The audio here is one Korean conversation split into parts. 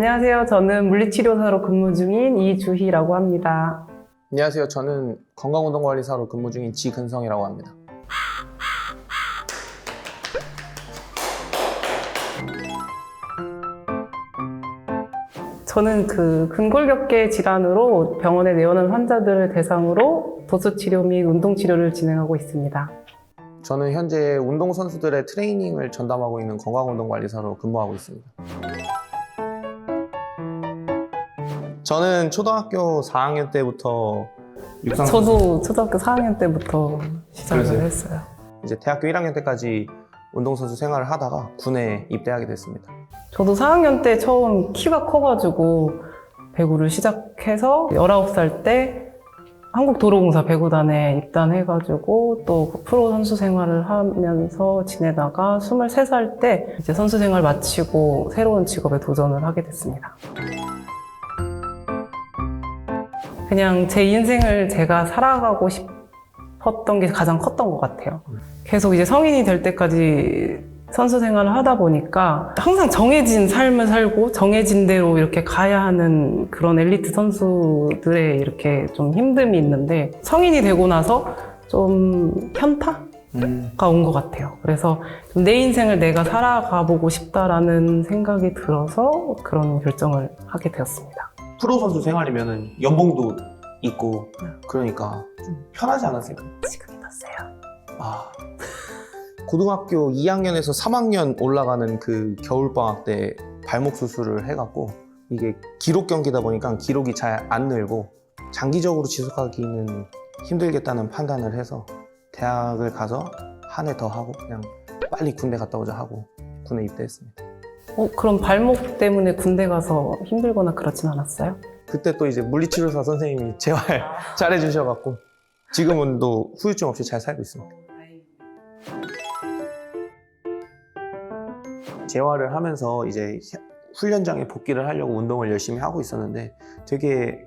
안녕하세요. 저는 물리치료사로 근무 중인 이주희라고 합니다. 안녕하세요. 저는 건강운동관리사로 근무 중인 지근성이라고 합니다. 저는 근골격계 질환으로 병원에 내원한 환자들을 대상으로 도수치료 및 운동치료를 진행하고 있습니다. 저는 현재 운동선수들의 트레이닝을 전담하고 있는 건강운동관리사로 근무하고 있습니다. 저는 초등학교 4학년 때부터 저도 초등학교 4학년 때부터 시작을 그러세요? 했어요. 이제 대학교 1학년 때까지 운동선수 생활을 하다가 군에 입대하게 됐습니다. 저도 4학년 때 처음 키가 커가지고 배구를 시작해서 19살 때 한국도로공사 배구단에 입단해가지고 또 프로 선수 생활을 하면서 지내다가 23살 때 이제 선수 생활 마치고 새로운 직업에 도전을 하게 됐습니다. 그냥 제 인생을 제가 살아가고 싶었던 게 가장 컸던 것 같아요. 계속 이제 성인이 될 때까지 선수 생활을 하다 보니까 항상 정해진 삶을 살고 정해진 대로 이렇게 가야 하는 그런 엘리트 선수들의 이렇게 좀 힘듦이 있는데 성인이 되고 나서 좀 현타가 온 것 같아요. 그래서 좀 내 인생을 내가 살아가 보고 싶다라는 생각이 들어서 그런 결정을 하게 되었습니다. 프로 선수 생활이면 연봉도 있고 그러니까 좀 편하지 않았을까요? 지금 떴어요. 고등학교 2학년에서 3학년 올라가는 그 겨울방학 때 발목 수술을 해갖고 이게 기록 경기다 보니까 기록이 잘 안 늘고 장기적으로 지속하기는 힘들겠다는 판단을 해서 대학을 가서 한 해 더 하고 그냥 빨리 군대 갔다 오자 하고 군에 입대했습니다. 그럼 발목 때문에 군대 가서 힘들거나 그러진 않았어요? 그때 또 이제 물리치료사 선생님이 재활 잘해주셔갖고 지금은 또 후유증 없이 잘 살고 있습니다. 재활을 하면서 이제 훈련장에 복귀를 하려고 운동을 열심히 하고 있었는데 되게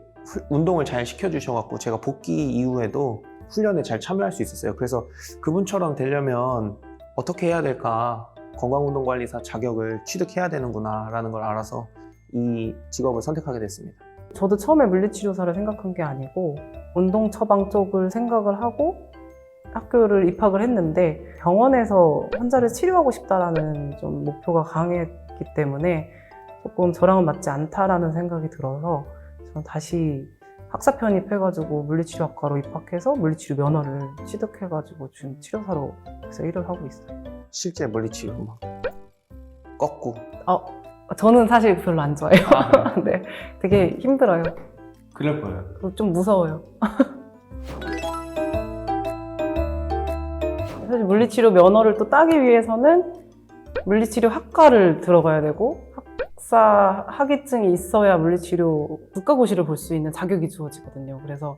운동을 잘 시켜주셔갖고 제가 복귀 이후에도 훈련에 잘 참여할 수 있었어요. 그래서 그분처럼 되려면 어떻게 해야 될까, 건강운동관리사 자격을 취득해야 되는구나 라는 걸 알아서 이 직업을 선택하게 됐습니다. 저도 처음에 물리치료사를 생각한 게 아니고 운동 처방 쪽을 생각을 하고 학교를 입학을 했는데 병원에서 환자를 치료하고 싶다라는 좀 목표가 강했기 때문에 조금 저랑은 맞지 않다라는 생각이 들어서 저는 다시 학사 편입해가지고 물리치료학과로 입학해서 물리치료 면허를 취득해가지고 지금 치료사로 해서 일을 하고 있어요. 실제 물리치료 막 꺾고 저는 사실 별로 안 좋아해요. 네, 되게 힘들어요. 그럴 거예요. 그리고 좀 무서워요. 사실 물리치료 면허를 또 따기 위해서는 물리치료 학과를 들어가야 되고 학사 학위증이 있어야 물리치료 국가고시를 볼 수 있는 자격이 주어지거든요. 그래서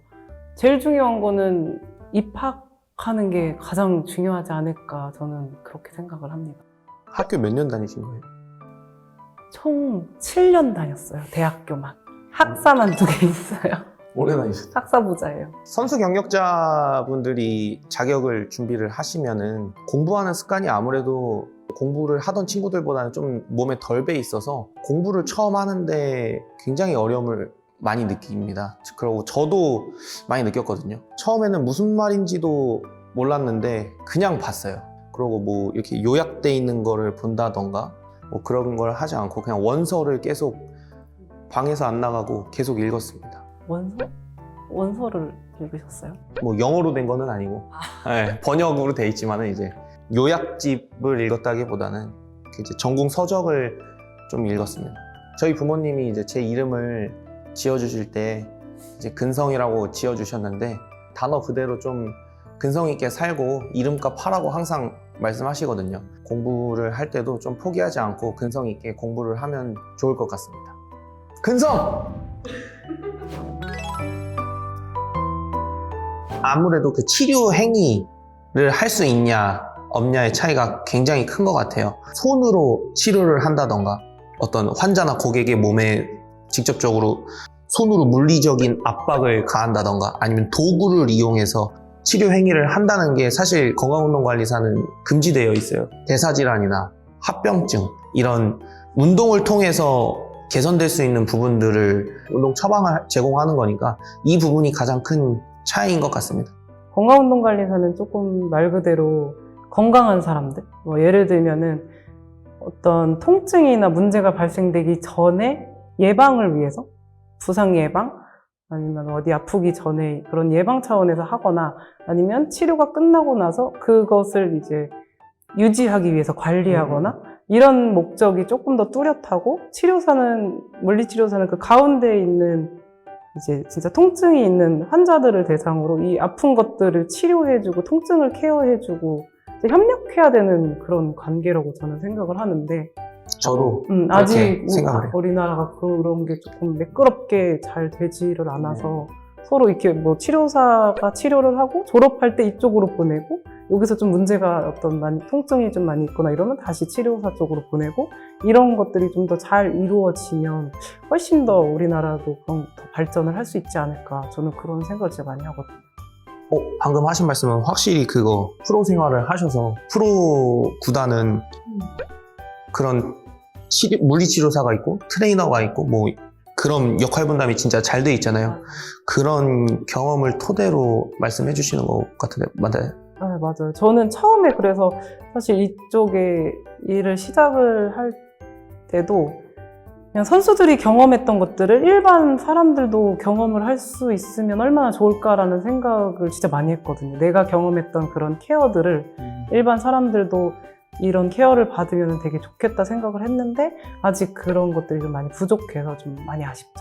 제일 중요한 거는 입학하는 게 가장 중요하지 않을까 저는 그렇게 생각을 합니다. 학교 몇 년 다니신 거예요? 총 7년 다녔어요. 대학교만. 학사만 2개 있어요. 오래 다니셨어요. 학사부자예요. 선수 경력자분들이 자격을 준비를 하시면은 공부하는 습관이 아무래도 공부를 하던 친구들보다는 좀 몸에 덜 배 있어서 공부를 처음 하는데 굉장히 어려움을 많이 느낍니다. 그리고 저도 많이 느꼈거든요. 처음에는 무슨 말인지도 몰랐는데 그냥 봤어요. 그리고 뭐 이렇게 요약돼 있는 거를 본다던가 뭐 그런 걸 하지 않고 그냥 원서를 계속 방에서 안 나가고 계속 읽었습니다. 원서를 읽으셨어요? 뭐 영어로 된 거는 아니고 네, 번역으로 돼 있지만은 이제 요약집을 읽었다기보다는 이제 전공 서적을 좀 읽었습니다. 저희 부모님이 이제 제 이름을 지어주실 때 이제 근성이라고 지어주셨는데 단어 그대로 좀 근성 있게 살고 이름값 하라고 항상 말씀하시거든요. 공부를 할 때도 좀 포기하지 않고 근성 있게 공부를 하면 좋을 것 같습니다. 근성! 아무래도 그 치료 행위를 할 수 있냐 없냐의 차이가 굉장히 큰 것 같아요. 손으로 치료를 한다던가 어떤 환자나 고객의 몸에 직접적으로 손으로 물리적인 압박을 가한다던가 아니면 도구를 이용해서 치료 행위를 한다는 게 사실 건강운동관리사는 금지되어 있어요. 대사질환이나 합병증 이런 운동을 통해서 개선될 수 있는 부분들을 운동 처방을 제공하는 거니까 이 부분이 가장 큰 차이인 것 같습니다. 건강운동관리사는 조금 말 그대로 건강한 사람들, 뭐 예를 들면은 어떤 통증이나 문제가 발생되기 전에 예방을 위해서 부상 예방 아니면 어디 아프기 전에 그런 예방 차원에서 하거나 아니면 치료가 끝나고 나서 그것을 이제 유지하기 위해서 관리하거나 이런 목적이 조금 더 뚜렷하고 물리치료사는 그 가운데 있는 이제 진짜 통증이 있는 환자들을 대상으로 이 아픈 것들을 치료해주고 통증을 케어해주고 이제 협력해야 되는 그런 관계라고 저는 생각을 하는데 저도 아직 생각을 해요. 우리나라가 그런 게 조금 매끄럽게 잘 되지를 않아서 서로 이렇게 뭐 치료사가 치료를 하고 졸업할 때 이쪽으로 보내고 여기서 좀 문제가 통증이 좀 많이 있거나 이러면 다시 치료사 쪽으로 보내고 이런 것들이 좀 더 잘 이루어지면 훨씬 더 우리나라도 더 발전을 할 수 있지 않을까 저는 그런 생각을 진짜 많이 하거든요. 방금 하신 말씀은 확실히 그거 프로 생활을 하셔서 프로 구단은 그런 물리치료사가 있고 트레이너가 있고 뭐 그런 역할 분담이 진짜 잘 돼 있잖아요. 그런 경험을 토대로 말씀해 주시는 것 같은데 맞아요? 네, 맞아요. 저는 처음에 그래서 사실 이쪽에 일을 시작을 할 때도 그냥 선수들이 경험했던 것들을 일반 사람들도 경험을 할 수 있으면 얼마나 좋을까라는 생각을 진짜 많이 했거든요. 내가 경험했던 그런 케어들을 일반 사람들도 이런 케어를 받으면 되게 좋겠다 생각을 했는데 아직 그런 것들이 좀 많이 부족해서 좀 많이 아쉽죠.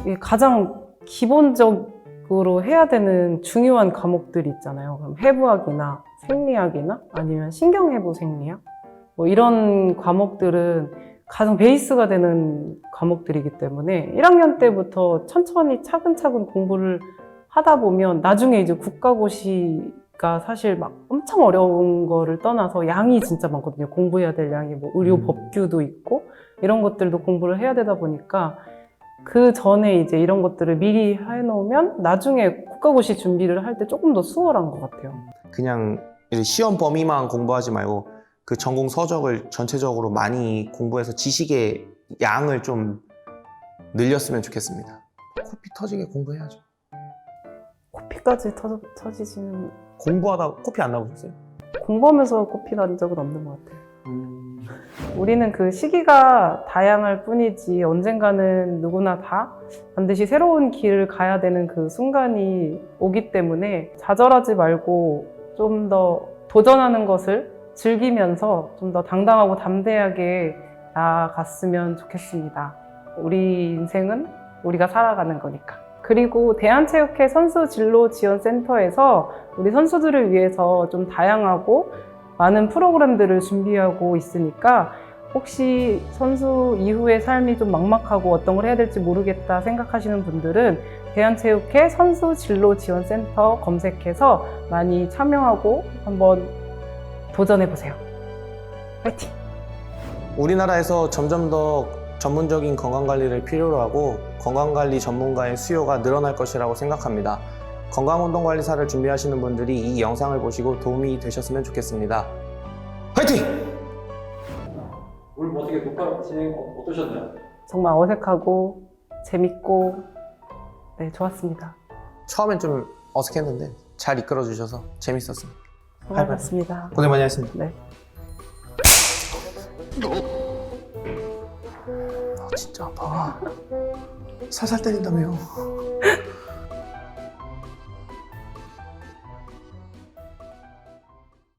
이게 가장 기본적으로 해야 되는 중요한 과목들이 있잖아요. 그럼 해부학이나 생리학이나 아니면 신경해부 생리학 뭐 이런 과목들은 가장 베이스가 되는 과목들이기 때문에 1학년 때부터 천천히 차근차근 공부를 하다 보면 나중에 이제 국가고시가 사실 막 엄청 어려운 거를 떠나서 양이 진짜 많거든요. 공부해야 될 양이 뭐 의료 법규도 있고 이런 것들도 공부를 해야 되다 보니까 그 전에 이제 이런 것들을 미리 해놓으면 나중에 국가고시 준비를 할 때 조금 더 수월한 것 같아요. 그냥 시험 범위만 공부하지 말고 그 전공 서적을 전체적으로 많이 공부해서 지식의 양을 좀 늘렸으면 좋겠습니다. 코피 터지게 공부해야죠. 코피까지 터지지는 공부하다 코피 안 나보셨어요? 공부하면서 코피 난 적은 없는 것 같아요. 우리는 그 시기가 다양할 뿐이지 언젠가는 누구나 다 반드시 새로운 길을 가야 되는 그 순간이 오기 때문에 좌절하지 말고 좀 더 도전하는 것을 즐기면서 좀 더 당당하고 담대하게 나아갔으면 좋겠습니다. 우리 인생은 우리가 살아가는 거니까. 그리고 대한체육회 선수진로지원센터에서 우리 선수들을 위해서 좀 다양하고 많은 프로그램들을 준비하고 있으니까 혹시 선수 이후의 삶이 좀 막막하고 어떤 걸 해야 될지 모르겠다 생각하시는 분들은 대한체육회 선수진로지원센터 검색해서 많이 참여하고 한번 도전해보세요. 화이팅! 우리나라에서 점점 더 전문적인 건강관리를 필요로 하고 건강관리 전문가의 수요가 늘어날 것이라고 생각합니다. 건강운동관리사를 준비하시는 분들이 이 영상을 보시고 도움이 되셨으면 좋겠습니다. 화이팅! 오늘 어떻게 녹화 진행 어떠셨나요? 정말 어색하고 재밌고 네, 좋았습니다. 처음엔 좀 어색했는데 잘 이끌어 주셔서 재밌었습니다. 수고하셨습니다. 고생 많이 했습니다. 네. 진짜 아파. 살살 때린다며요.